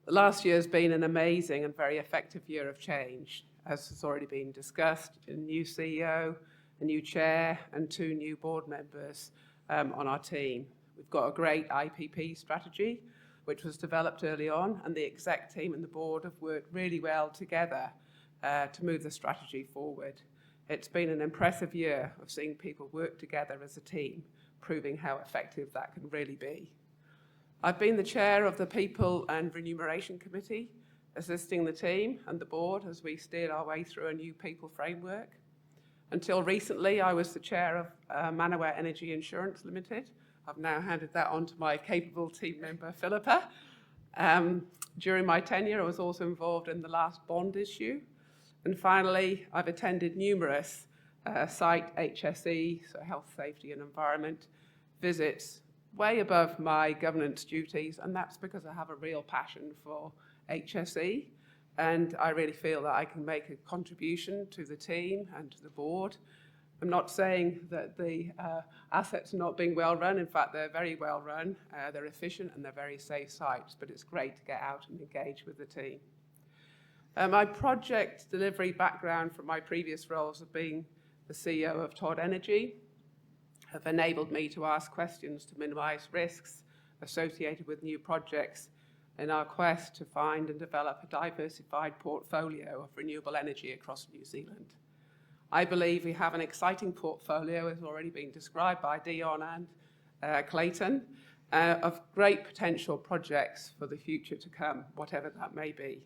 The last year has been an amazing and very effective year of change, as has already been discussed. A new CEO, a new chair, and 2 new board members on our team. We've got a great IPP strategy, which was developed early on, and the exec team and the board have worked really well together to move the strategy forward. It's been an impressive year of seeing people work together as a team, proving how effective that can really be. I've been the chair of the People and Remuneration Committee, assisting the team and the board as we steered our way through a new people framework. Until recently, I was the chair of Manawa Energy Insurance Limited. I've now handed that on to my capable team member, Philippa. During my tenure, I was also involved in the last bond issue. And finally, I've attended numerous site HSE, so health, safety and environment, visits way above my governance duties, and that's because I have a real passion for HSE, and I really feel that I can make a contribution to the team and to the board. I'm not saying that the assets are not being well run. In fact, they're very well run, they're efficient and they're very safe sites, but it's great to get out and engage with the team. My project delivery background from my previous roles of being the CEO of Todd Energy have enabled me to ask questions to minimise risks associated with new projects in our quest to find and develop a diversified portfolio of renewable energy across New Zealand. I believe we have an exciting portfolio, as already been described by Dion and Clayton, of great potential projects for the future to come, whatever that may be.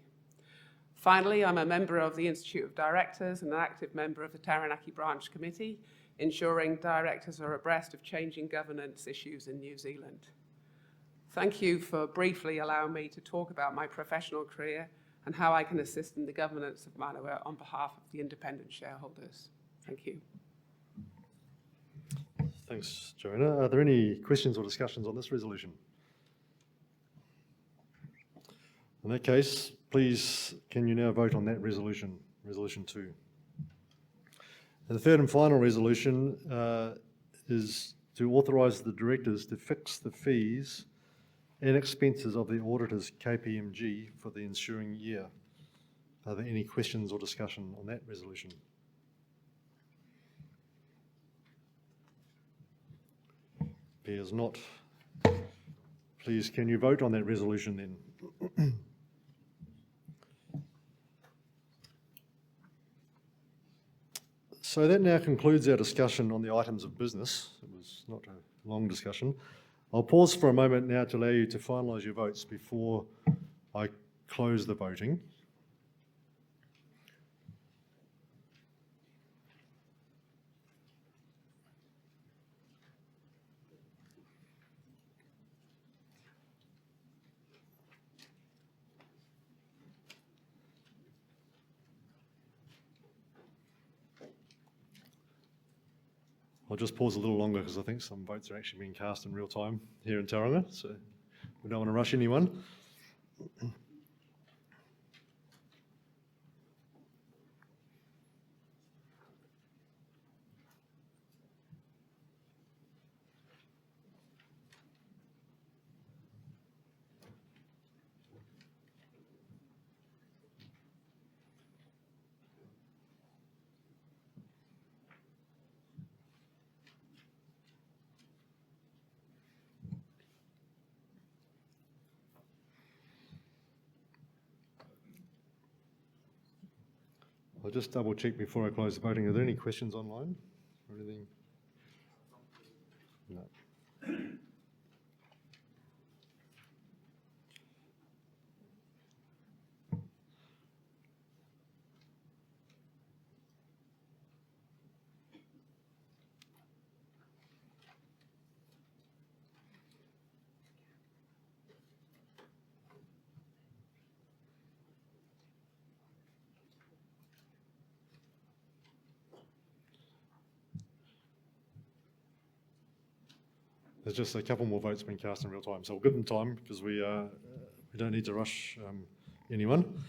Finally, I'm a member of the Institute of Directors and an active member of the Taranaki Branch Committee, ensuring directors are abreast of changing governance issues in New Zealand. Thank you for briefly allowing me to talk about my professional career and how I can assist in the governance of Manawa on behalf of the independent shareholders. Thank you. Thanks, Joanna. Are there any questions or discussions on this resolution? In that case, please, can you now vote on that resolution, Resolution 2? And the third and final resolution is to authorise the directors to fix the fees and expenses of the auditors KPMG for the ensuing year. Are there any questions or discussion on that resolution? Appears not. Please, can you vote on that resolution then? So that now concludes our discussion on the items of business. It was not a long discussion. I'll pause for a moment now to allow you to finalise your votes before I close the voting. I'll just pause a little longer because I think some votes are actually being cast in real time here in Tauranga, so we don't want to rush anyone. I'll just double check before I close the voting. Are there any questions online or anything? No. There's just a couple more votes being cast in real time, so we'll give them time because we don't need to rush anyone.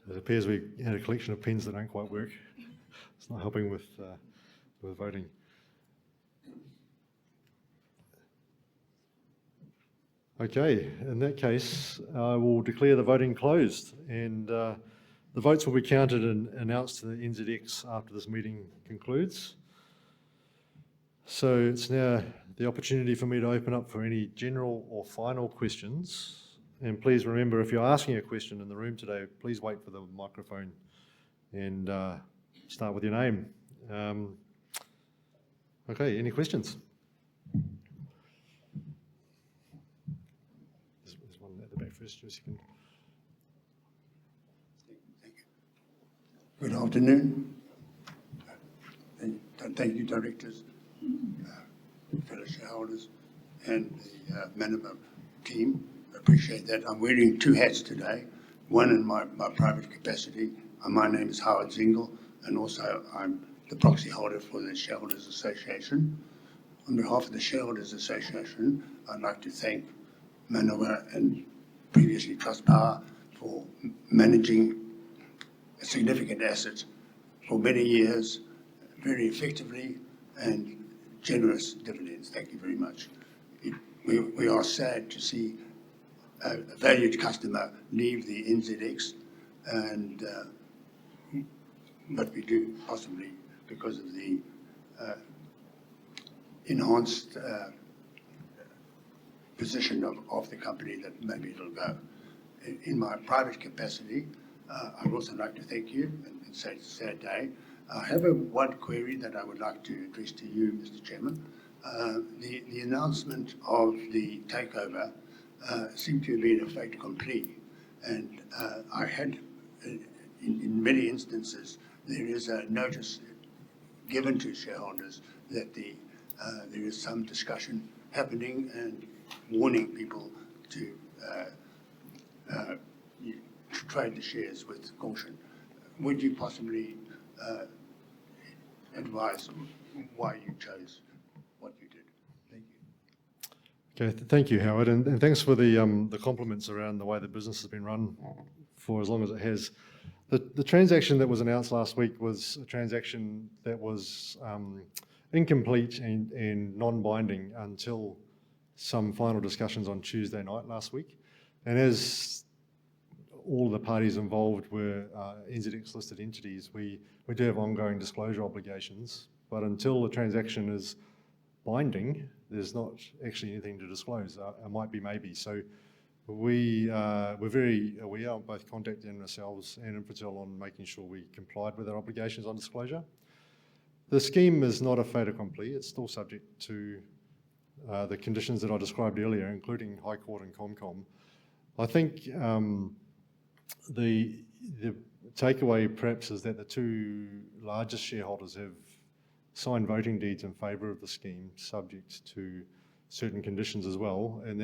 It appears we had a collection of pens that don't quite work. It's not helping with voting. Okay, in that case, I will declare the voting closed, and the votes will be counted and announced to the NZX after this meeting concludes. So it's now the opportunity for me to open up for any general or final questions. And please remember, if you're asking a question in the room today, please wait for the microphone and start with your name. Okay, any questions? There's one at the back first, just a second. Thank you. Good afternoon. Thank you, directors, fellow shareholders, and the Manawa team. Appreciate that. I'm wearing two hats today, one in my private capacity. My name is Howard Zingle, and also I'm the proxy holder for the Shareholders Association. On behalf of the Shareholders Association, I'd like to thank Manawa and previously Trustpower for managing a significant asset for many years, very effectively, and generous dividends. Thank you very much. We are sad to see a valued customer leave the NZX, and but we do possibly because of the enhanced position of the company that maybe it'll go. In my private capacity, I'd also like to thank you and say it's a sad day. I have one query that I would like to address to you, Mr. Chairman. The announcement of the takeover seemed to have been a fait accompli, and I had, in many instances, there is a notice given to shareholders that there is some discussion happening and warning people to trade the shares with caution. Would you possibly advise why you chose what you did? Thank you. Okay, thank you, Howard, and thanks for the compliments around the way the business has been run for as long as it has. The transaction that was announced last week was a transaction that was incomplete and non-binding until some final discussions on Tuesday night last week. And as all the parties involved were NZX listed entities, we do have ongoing disclosure obligations, but until the transaction is binding, there's not actually anything to disclose. It might be maybe. So we're very aware, both Contact and ourselves and Infratel, on making sure we complied with our obligations on disclosure. The scheme is not a fait accompli. It's still subject to the conditions that I described earlier, including High Court and ComCom. I think the takeaway perhaps is that the two largest shareholders have signed voting deeds in favour of the scheme, subject to certain conditions as well, and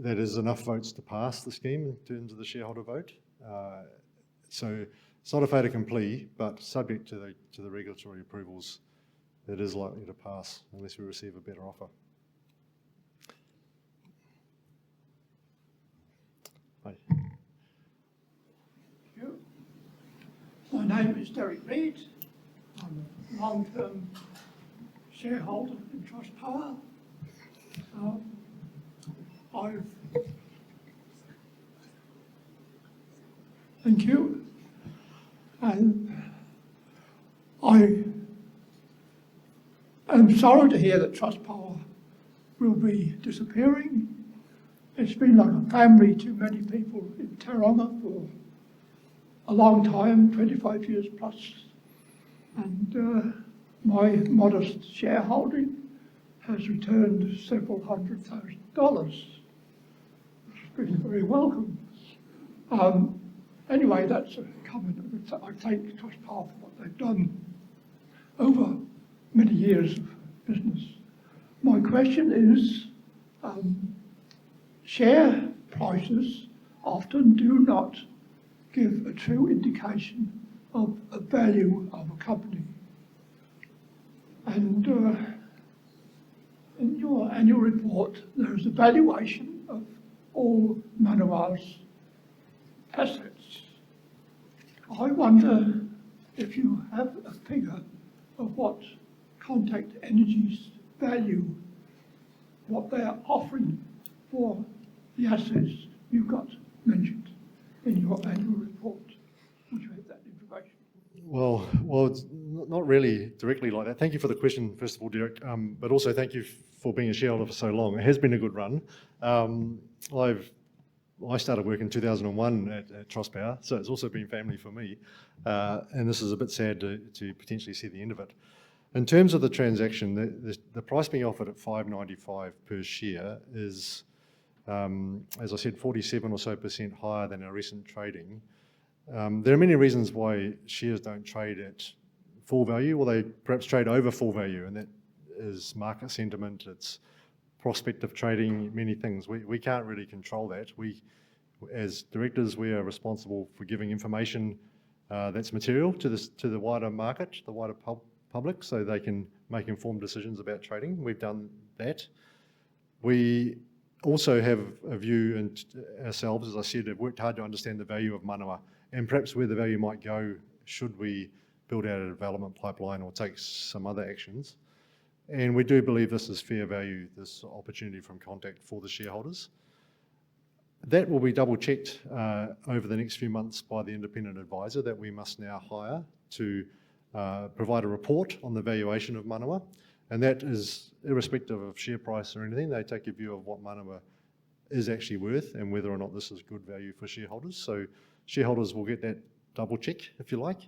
that is enough votes to pass the scheme in terms of the shareholder vote. So it's not a fait accompli, but subject to the regulatory approvals, it is likely to pass unless we receive a better offer. Hi. Thank you. My name is Derek Reid. I'm a long-term shareholder in Trustpower. Thank you. And I am sorry to hear that Trustpower will be disappearing. It's been like a family to many people in Tauranga for a long time, 25 years plus. And my modest shareholding has returned several $100,000. It's been very welcome. Anyway, that's a comment. I thank Trustpower for what they've done over many years of business. My question is, share prices often do not give a true indication of a value of a company. And in your annual report, there is a valuation of all Manawa's assets. I wonder if you have a figure of what Contact Energy's value, what they are offering for the assets you've got mentioned in your annual report. Would you have that information? Well, it's not really directly like that. Thank you for the question, first of all, Derek, but also thank you for being a shareholder for so long. It has been a good run. I started work in 2001 at Trustpower, so it's also been family for me, and this is a bit sad to potentially see the end of it. In terms of the transaction, the price being offered at $5.95 per share is, as I said, 47% or so higher than our recent trading. There are many reasons why shares don't trade at full value, or they perhaps trade over full value, and that is market sentiment, it's prospective trading, many things. We can't really control that. As directors, we are responsible for giving information that's material to the wider market, the wider public, so they can make informed decisions about trading. We've done that. We also have a view, and ourselves, as I said, have worked hard to understand the value of Manawa and perhaps where the value might go should we build out a development pipeline or take some other actions. And we do believe this is fair value, this opportunity from Contact for the shareholders. That will be double checked over the next few months by the independent advisor that we must now hire to provide a report on the valuation of Manawa. And that is irrespective of share price or anything. They take a view of what Manawa is actually worth and whether or not this is good value for shareholders. So shareholders will get that double check, if you like.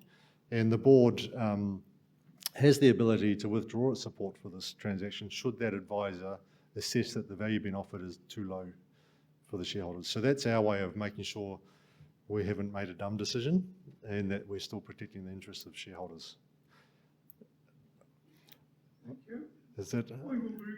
And the board has the ability to withdraw its support for this transaction should that advisor assess that the value being offered is too low for the shareholders. So that's our way of making sure we haven't made a dumb decision and that we're still protecting the interests of shareholders. Thank you. Is that? We will be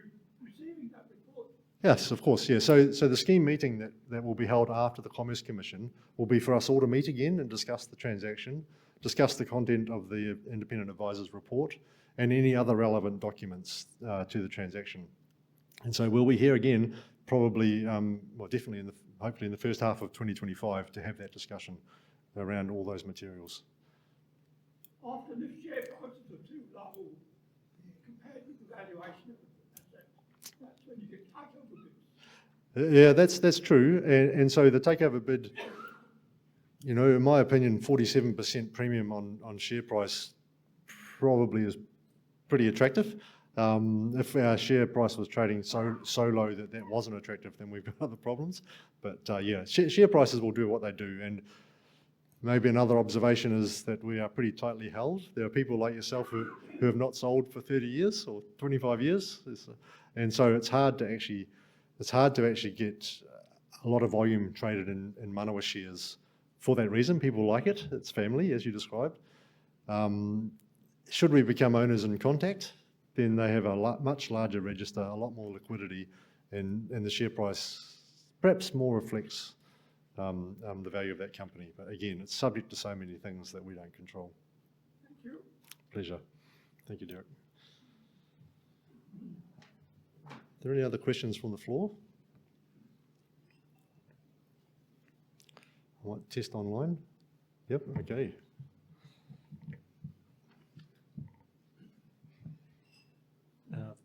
receiving that report. Yes, of course, yeah. So the scheme meeting that will be held after the Commerce Commission will be for us all to meet again and discuss the transaction, discuss the content of the independent advisor's report and any other relevant documents to the transaction. And so we'll be here again, probably, well, definitely hopefully in the first half of 2025 to have that discussion around all those materials. Often if share prices are too low compared with the valuation of the assets, that's when you get takeover bids. Yeah, that's true. And so the takeover bid, you know, in my opinion, 47% premium on share price probably is pretty attractive. If our share price was trading so low that wasn't attractive, then we've got other problems. But yeah, share prices will do what they do. And maybe another observation is that we are pretty tightly held. There are people like yourself who have not sold for 30 years or 25 years. And so it's hard to actually get a lot of volume traded in Manawa shares. For that reason, people like it. It's family, as you described. Should we become owners in Contact, then they have a much larger register, a lot more liquidity, and the share price perhaps more reflects the value of that company. But again, it's subject to so many things that we don't control. Thank you. Pleasure. Thank you, Derek. Are there any other questions from the floor? I might test online. Yep, okay.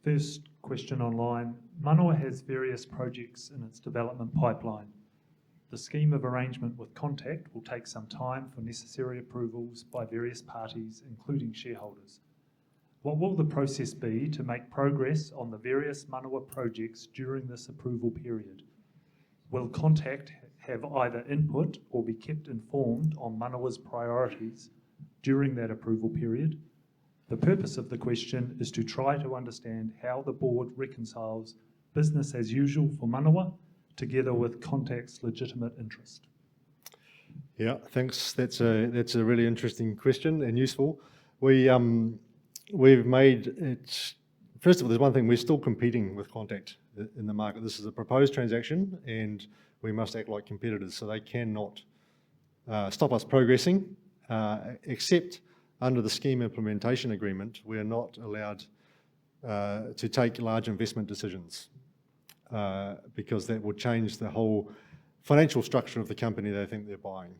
First question online. Manawa has various projects in its development pipeline. The scheme of arrangement with Contact will take some time for necessary approvals by various parties, including shareholders. What will the process be to make progress on the various Manawa projects during this approval period? Will Contact have either input or be kept informed on Manawa's priorities during that approval period? The purpose of the question is to try to understand how the board reconciles business as usual for Manawa together with Contact's legitimate interest. Yeah, thanks. That's a really interesting question and useful. We we've made it, first of all, there's one thing, we're still competing with Contact in the market. This is a proposed transaction and we must act like competitors, so they cannot stop us progressing, except under the scheme implementation agreement, we're not allowed to take large investment decisions because that would change the whole financial structure of the company they think they're buying.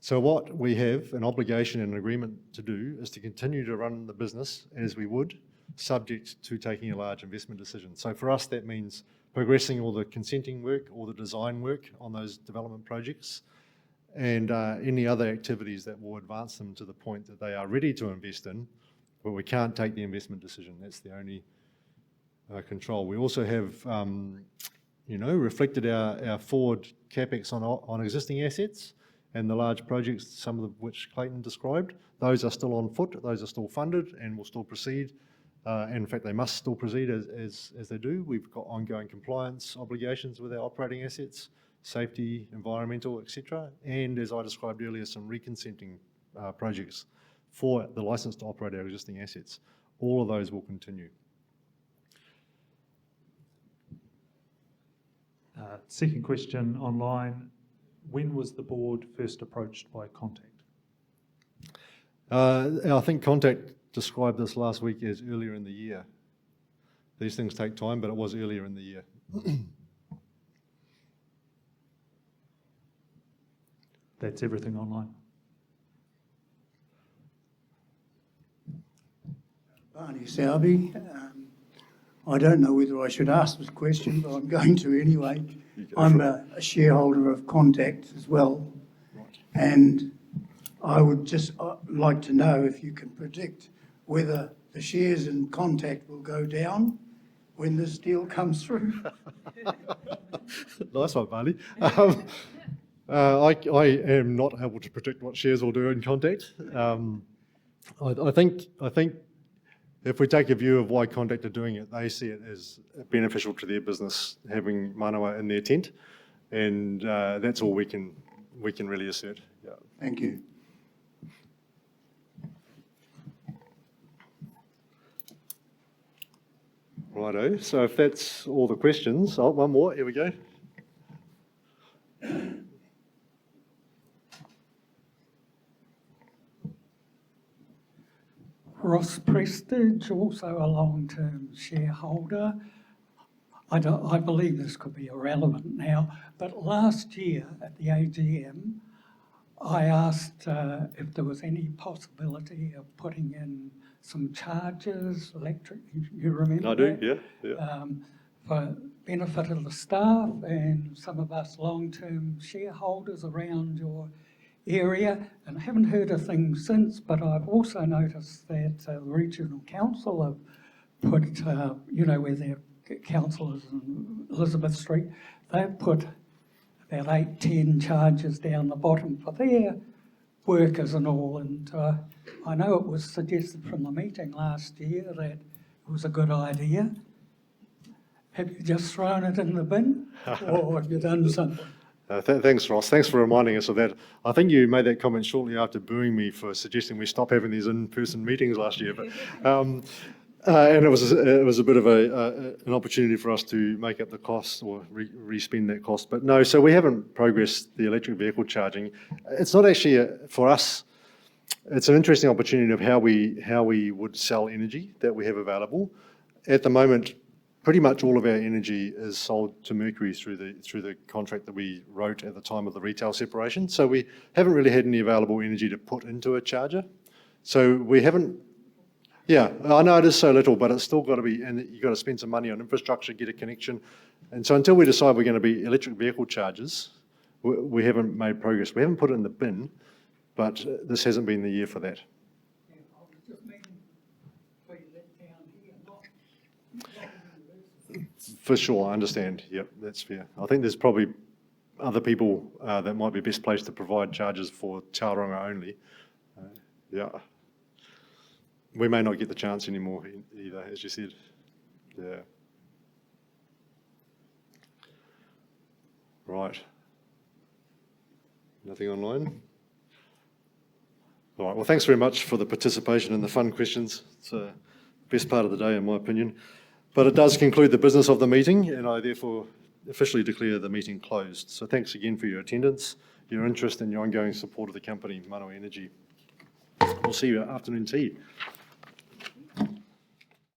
So what we have an obligation and an agreement to do is to continue to run the business as we would, subject to taking a large investment decision. So for us, that means progressing all the consenting work, all the design work on those development projects, and any other activities that will advance them to the point that they are ready to invest in, but we can't take the investment decision. That's the only control. We also have, reflected our forward capex on existing assets and the large projects, some of which Clayton described. Those are still on foot, those are still funded and will still proceed. And in fact, they must still proceed as they do. We've got ongoing compliance obligations with our operating assets, safety, environmental, etc. And as I described earlier, some reconsenting projects for the license to operate our existing assets. All of those will continue. Second question online. When was the board first approached by Contact? I think Contact described this last week as earlier in the year. These things take time, but it was earlier in the year. That's everything online. Barney Selby. I don't know whether I should ask this question, but I'm going to anyway. I'm a shareholder of Contact as well. Right. And I would just like to know if you can predict whether the shares in Contact will go down when this deal comes through. Nice one, Barney. I am not able to predict what shares will do in Contact. I think if we take a view of why Contact are doing it, they see it as beneficial to their business having Manawa in their tent, and that's all we can really assert. Yeah. Thank you. Righto. So if that's all the questions, one more. Here we go. Ross Prestige, also a long-term shareholder. I believe this could be irrelevant now, but last year at the AGM, I asked if there was any possibility of putting in some chargers, electric, you remember I do, that? yeah. For benefit of the staff and some of us long-term shareholders around your area, and I haven't heard a thing since, but I've also noticed that the Regional Council have put, where their councillors in Elizabeth Street, they've put about 8-10 charges down the bottom for their workers and all, and I know it was suggested from the meeting last year that it was a good idea. Have you just thrown it in the bin, or have you done something? Thanks, Ross. Thanks for reminding us of that. I think you made that comment shortly after booing me for suggesting we stop having these in-person meetings last year. But and it was a bit of an opportunity for us to make up the cost or re-spend that cost. But no, so we haven't progressed the electric vehicle charging. It's not actually for us. It's an interesting opportunity of how we would sell energy that we have available. At the moment, pretty much all of our energy is sold to Mercury through the contract that we wrote at the time of the retail separation. So we haven't really had any available energy to put into a charger. So we haven't. Yeah, I know it is so little, but it's still got to be, and you've got to spend some money on infrastructure, get a connection. And so until we decide we're going to be electric vehicle chargers, we haven't made progress. We haven't put it in the bin, but this hasn't been the year for that. Yeah, I was just meaning for you let down here, not For sure, I understand. Yep, that's fair. I think there's probably other people that might be best placed to provide charges for Tauranga only. Yeah. We may not get the chance anymore either, as you said. Yeah. Right. Nothing online? All right, well, thanks very much for the participation and the fun questions. It's the best part of the day, in my opinion. But it does conclude the business of the meeting, and I therefore officially declare the meeting closed. So thanks again for your attendance, your interest and your ongoing support of the company, Manawa Energy. We'll see you at afternoon tea.